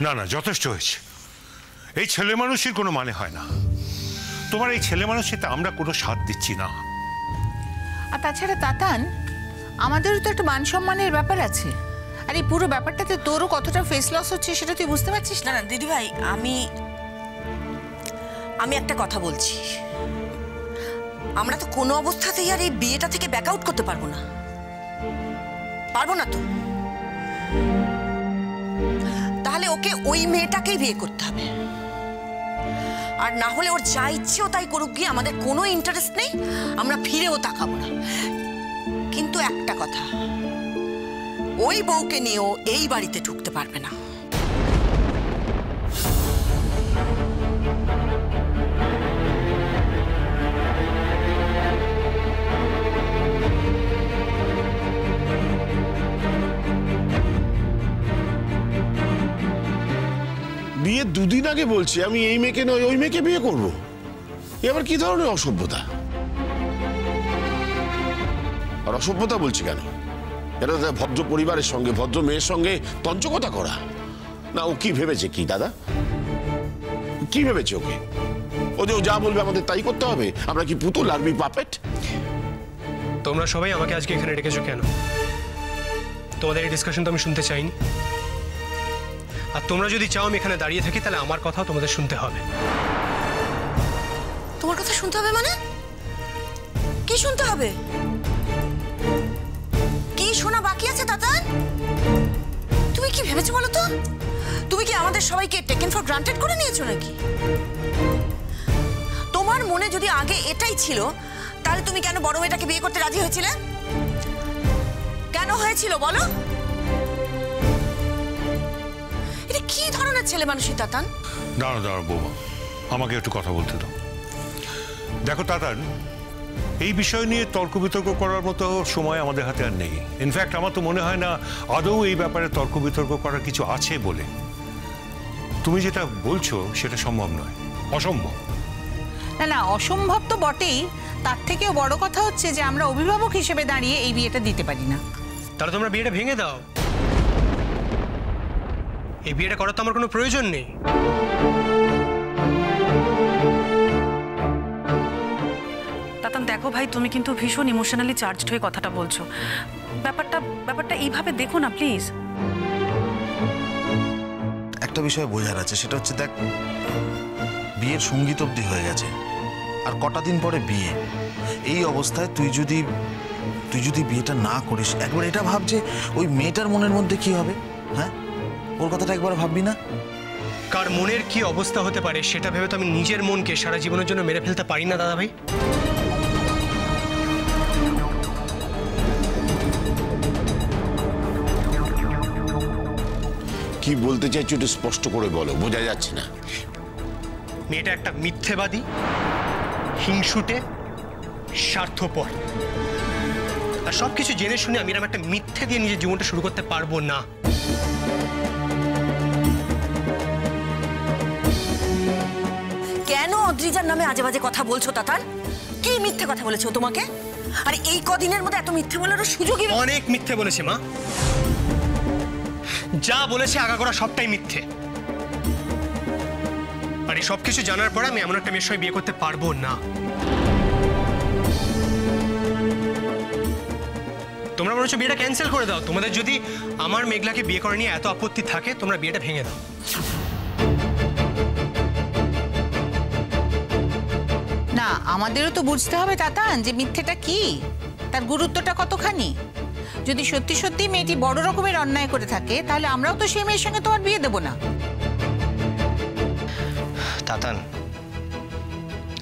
না না, যথেষ্ট হয়েছে। এই ছেলে মানুষের কোনো মানে হয় না। তোমার এই ছেলে মানুষেতে আমরা কোনো সাথ দিচ্ছি না। আর তাছাড়া তাতান, আমাদেরও তো একটা মান সম্মানের ব্যাপার আছে। আর এই পুরো ব্যাপারটাতে তোরও কতটা ফেস লস হচ্ছে সেটা তুই বুঝতে পারছিস না? না দিদি ভাই, আমি একটা কথা বলছি। আমরা তো কোনো অবস্থাতেই আর এই বিয়েটা থেকে ব্যাক আউট করতে পারবো না। পারবো না তো। তাহলে ওকে ওই মেয়েটাকেই বিয়ে করতে হবে। আর না হলে ওর যা ইচ্ছেও তাই করুক গিয়ে, আমাদের কোনো ইন্টারেস্ট নেই, আমরা ফিরেও তাকাবো না। কিন্তু একটা কথা, ওই বউকে নিয়েও এই বাড়িতে ঢুকতে পারবে না। বিয়ে দুদিন আগে বলছি আমি এই মেয়েকে নয় ওই মেয়েকে বিয়ে করবো। এবার কি ধরনের অসভ্যতা? আর অসভ্যতা বলছি কেন? এটা ভদ্র পরিবারের সঙ্গে, ভদ্র মেয়ের সঙ্গে তঞ্চকতা করা। না, ও কি ভেবেছে? কি দাদা কি ভেবেছে ওকে? ও যে যা বলবে আমাদের তাই করতে হবে? আমরা কি পুতুল? আর বি পাপেট? তোমরা সবাই আমাকে আজকে এখানে ডেকেছো কেন? তোমাদের এই ডিসকাশন তো আমি শুনতে চাইনি। আর তোমরা যদি চাও আমি এখানে দাঁড়িয়ে থাকি, তাহলে আমার কথাও তোমাদের শুনতে হবে। তোমার কথা শুনতে হবে মানে? কি শুনতে হবে? কি শোনা বাকি আছে তাতান? তুমি কি ভেবেছো বলো তো? তুমি কি আমাদের সবাইকে টেকেন ফর গ্রান্টেড করে নিয়েছো নাকি? তোমার মনে যদি আগে এটাই ছিল, তাহলে তুমি কেন বড় মেয়েটাকে বিয়ে করতে রাজি হয়েছিলে? কেন হয়েছিল বলো? এটা কি ধরনের ছেলে মানুষই তাতান? দাঁড়া দাঁড়া বৌমা, আমাকে একটু কথা বলতে দাও। দেখো তাতান, এই বিষয় নিয়ে তর্ক বিতর্ক করার মতো সময় আমাদের হাতে আর নেই। ইনফ্যাক্ট আমার তো মনে হয় না আদৌ এই ব্যাপারে তর্ক বিতর্ক করার কিছু আছে বলে। তুমি যেটা বলছো সেটা সম্ভব নয়, অসম্ভব। না না, অসম্ভব তো বটেই, তার থেকেও বড় কথা হচ্ছে যে আমরা অভিভাবক হিসেবে দাঁড়িয়ে এই বিয়েটা দিতে পারি না। তাহলে তোমরা বিয়েটা ভেঙে দাও। এই বিয়েটা করার তো আমার কোনো প্রয়োজন নেই। তাতান দেখো ভাই, তুমি কিন্তু ভীষণ ইমোশনালি চার্জড হয়ে কথাটা বলছো। ব্যাপারটা এইভাবে দেখো না প্লিজ। একটা বিষয় বোঝার আছে, সেটা হচ্ছে দেখ, বিয়ের সঙ্গীত অবধি হয়ে গেছে, আর কটা দিন পরে বিয়ে। এই অবস্থায় তুই যদি বিয়েটা না করিস, একবার এটা ভাব যে ওই মেয়েটার মনের মধ্যে কি হবে। হ্যাঁ, ওর কথাটা একবার ভাববি না? কার মনের কি অবস্থা হতে পারে সেটা ভেবে তো আমি নিজের মনকে সারা জীবনের জন্য মেরে ফেলতে পারি না দাদা ভাই। কি বলতে চাইছো একটু স্পষ্ট করে বলো, বোঝা যাচ্ছে না। মেয়েটা একটা মিথ্যেবাদী, হিংসুটে, স্বার্থপর। আর সবকিছু জেনে শুনে আমি এরকম একটা মিথ্যে দিয়ে নিজের জীবনটা শুরু করতে পারবো না। কেন অদ্রিজার নামে আজে বাজে কথা বলছো তাতান? কি মিথ্যে কথা বলেছো তোমাকে? আর এই কদিনের মধ্যে এত মিথ্যে বলার সুযোগই? অনেক মিথ্যে বলেছে মা, যা বলেছে আগাগোড়া সবটাই মিথ্যে। আর এই সবকিছু জানার পর আমি এমন একটা মেয়ের সঙ্গে বিয়ে করতে পারবো না। তোমরা বলছো বিয়েটা ক্যান্সেল করে দাও। তোমাদের যদি আমার মেঘলাকে বিয়ে করা নিয়ে এত আপত্তি থাকে, তোমরা বিয়েটা ভেঙে দাও। না, আমাদেরও তো বুঝতে হবে তাতান যে মিথ্যেটা কি, তার গুরুত্বটা কতখানি। যদি সত্যি সত্যি মেয়েটি বড় রকমের অন্যায় করে থাকে, তাহলে আমরাও তো সেই মেয়ের সঙ্গে তোমার বিয়ে দেবো না। তাতান,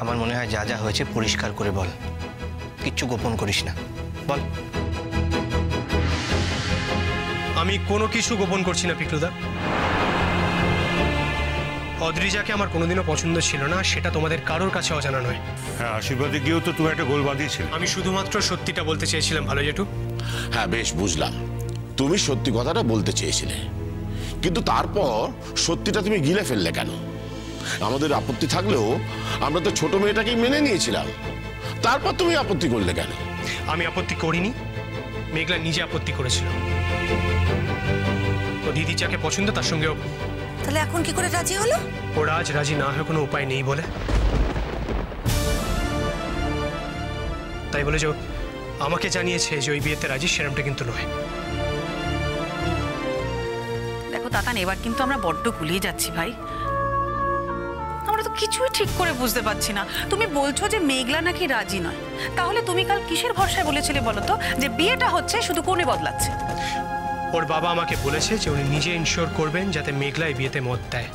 আমার মনে হয় যা যা হয়েছে পরিষ্কার করে বল, কিচ্ছু গোপন করিস না, বল। আমি কোনো কিছু গোপন করছি না পিকলুদা। অদ্রিজাকে আমার কোনোদিনও পছন্দ ছিল না, সেটা তোমাদের কারোর কাছে অজানা নয়। হ্যাঁ, আশীর্বাদে গিয়েও তো তুমি একটা গোল বাঁধিয়েছিলে। আমি শুধুমাত্র সত্যিটা বলতে চেয়েছিলাম ভালো জেঠু। হ্যাঁ বেশ বুঝলাম, তুমি সত্যি কথাটা বলতে চেয়েছিলে, কিন্তু তারপর সত্যিটা তুমি গিলে ফেললে কেন? আমাদের আপত্তি থাকলেও আমরা তো ছোট মেয়েটাকেই মেনে নিয়েছিলাম, তারপর তুমি আপত্তি করলে কেন? আমি আপত্তি করিনি, মেঘলা নিজে আপত্তি করেছিল। ও দিদি যাকে পছন্দ তার সঙ্গেও তাহলে এখন কি করে রাজি হলো? ওরা আজ রাজি না হয়ে কোনো উপায় নেই বলে, তাই বলে যে আমাকে জানিয়েছে যে ওই বিয়েতে রাজি, সেরকমটা কিন্তু নয়। দেখো তাতান, এবার কিন্তু আমরা বড্ড গুলিয়ে যাচ্ছি ভাই। আমরা তো কিছুই ঠিক করে বুঝতে পারছি না। তুমি বলছো যে মেঘলা নাকি রাজি নয়, তাহলে তুমি কাল কিসের ভরসায় বলেছিলে বলো তো যে বিয়েটা হচ্ছে, শুধু কোণে বদলাচ্ছে? ওর বাবা আমাকে বলেছে যে উনি নিজে ইনশিওর করবেন যাতে মেঘলা এই বিয়েতে মত দেয়।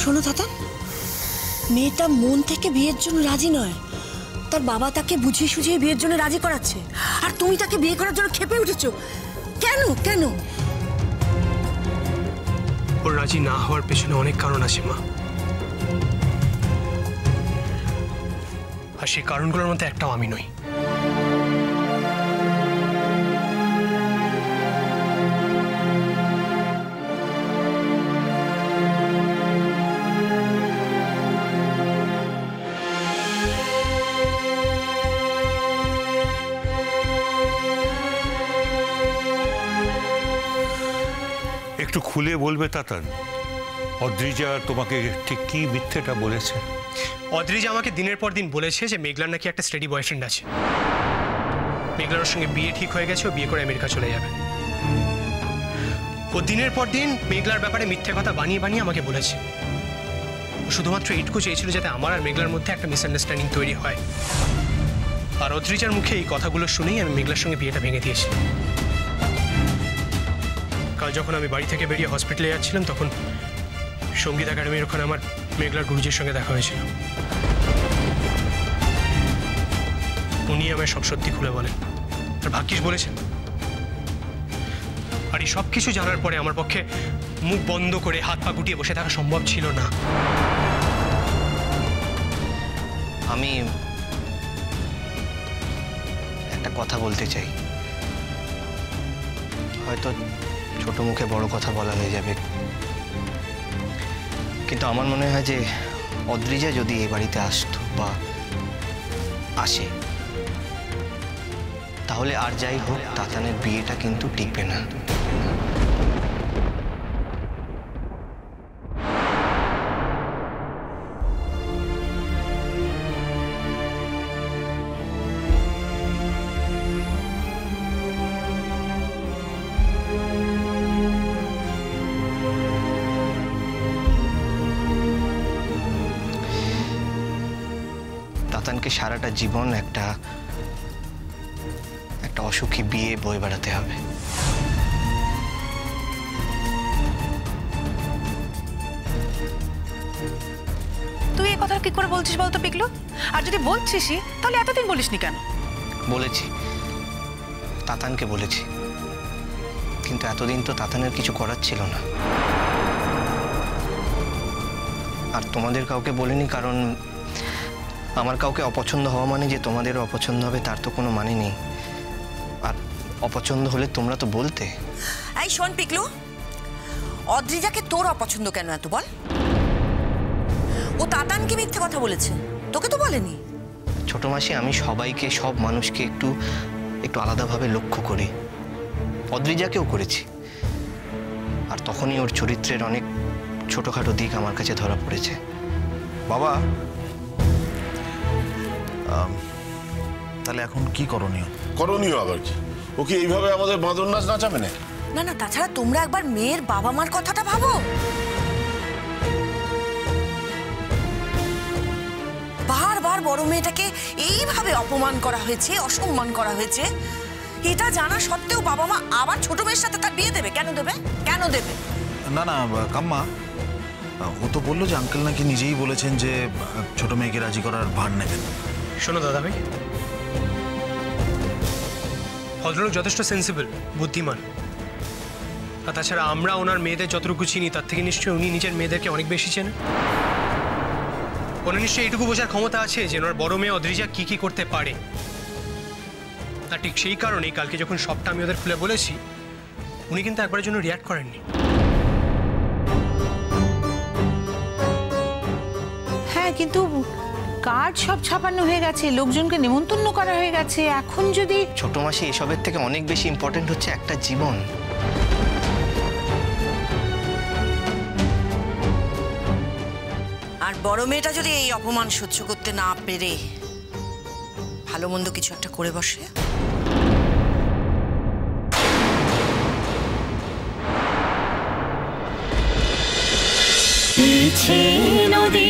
শোনো তাতান, মেয়েটা মন থেকে বিয়ের জন্য রাজি নয়, তার বাবা তাকে বুঝিয়ে সুঝিয়ে বিয়ের জন্য রাজি করাচ্ছে, আর তুমি তাকে বিয়ে করার জন্য ক্ষেপে উঠেছো। কেন কেন? ওর রাজি না হওয়ার পেছনে অনেক কারণ আছে মা, আর সেই কারণগুলোর মধ্যে একটাও আমি নই। একটু খুলে বলবে তাতান, অদ্রিজা তোমাকে ঠিক কি মিথ্যেটা বলেছে? অদ্রিজা আমাকে দিনের পর দিন বলেছে যে মেঘলার নাকি একটা স্টেডি বয়ফ্রেন্ড আছে, মেঘলার সঙ্গে বিয়ে ঠিক হয়ে গেছে, ও বিয়ে করে আমেরিকা চলে যাবে। ও দিনের পর দিন মেঘলার ব্যাপারে মিথ্যে কথা বানিয়ে বানিয়ে আমাকে বলেছে। ও শুধুমাত্র এইটুকু চেয়েছিল যাতে আমার আর মেঘলার মধ্যে একটা মিসআন্ডারস্ট্যান্ডিং তৈরি হয়, আর অদ্রিজার মুখে এই কথাগুলো শুনেই আমি মেঘলার সঙ্গে বিয়েটা ভেঙে দিয়েছি। কাল যখন আমি বাড়ি থেকে বেরিয়ে হসপিটালে যাচ্ছিলাম, তখন সঙ্গীত একাডেমির ওখানে আমার মেঘলার গুরুজির সঙ্গে দেখা হয়েছিল। উনি আমায় সব সত্যি খুলে বলেন, আর ভাগ্যিস বলেছেন। আর এই সব কিছু জানার পরে আমার পক্ষে মুখ বন্ধ করে হাত পা গুটিয়ে বসে থাকা সম্ভব ছিল না। আমি একটা কথা বলতে চাই, হয়তো ছোট মুখে বড় কথা বলা হয়ে যাবে, কিন্তু আমার মনে হয় যে অদ্রিজা যদি এই বাড়িতে আসতো বা আসে, তাহলে আর যাই হোক তাতানের বিয়েটা কিন্তু টিকবে না। তাতানকে সারাটা জীবন একটা অসুখী বিয়ে বয়ে বেড়াতে হবে। তুই এই কথা কি করে বলছিস বলতো পিকলু? আর যদি বলছিসই তাহলে এতদিন বলিসনি কেন? বলেছি, তাতানকে বলেছি, কিন্তু এতদিন তো তাতানের কিছু করার ছিল না। আর তোমাদের কাউকে বলিনি, কারণ আমার কাউকে অপছন্দ হওয়া মানে যে তোমাদেরও অপছন্দ হবে তার তো কোনো মানে নেই। আর অপছন্দ হলে তোমরা তো বলতে। এই শোন পিকলু, অদ্রিজাকে তোর অপছন্দ কেন এত বল? ও তাতানকে মিথ্যে কথা বলেছে, তোকে তো বলেনি। ছোট মাসি, আমি সবাইকে, সব মানুষকে একটু আলাদাভাবে লক্ষ্য করি, অদ্রিজাকেও করেছি। আর তখনই ওর চরিত্রের অনেক ছোটখাটো দিক আমার কাছে ধরা পড়েছে। বাবা, তাহলে এখন কি করণীয়? করণীয় আবার কি? ও কি এইভাবে আমাদের বাঁদর নাচ নাচাবে না? না না, তাছাড়া তোমরা একবার মেয়ের বাবা মার কথাটা ভাবো। বারবার বড় মেয়েটাকে এইভাবে অপমান করা হয়েছে, অসম্মান করা হয়েছে, এটা জানা সত্ত্বেও বাবা মা আবার ছোট মেয়ের সাথে তার বিয়ে দেবে? কেন দেবে? কেন দেবে? না না কাম্মা, ও তো বললো যে আঙ্কেল নাকি নিজেই বলেছেন যে ছোট মেয়েকে রাজি করার ভার নেবেন। শোনো দাদা ভাই, ভদ্রলোক যথেষ্ট সেন্সিবল, বুদ্ধিমান। আর তাছাড়া আমরা ওনার মেয়েদের যতটুকু চিনি তার থেকে নিশ্চয়ই উনি নিজের মেয়েদেরকে অনেক বেশি চেনেন। ওনার নিশ্চয়ই এইটুকু বোঝার ক্ষমতা আছে যে ওনার বড় মেয়ে অদ্রিজা কি কি করতে পারে। আর ঠিক সেই কারণেই কালকে যখন সবটা আমি ওদের খুলে বলেছি, উনি কিন্তু একবারের জন্য রিয়াক্ট করেননি। হ্যাঁ, কিন্তু কার্ড সব ছাপানো হয়ে গেছে, লোকজনকে নেমন্তন্ন করা হয়ে গেছে। এখন যদি ছোট মাসি, এসবের থেকে অনেক বেশি ইম্পর্টেন্ট হচ্ছে একটা জীবন। আর বড় মেয়েটা যদি এই অপমান সহ্য করতে না পেরে ভালো মন্দ কিছু একটা করে বসে, নদী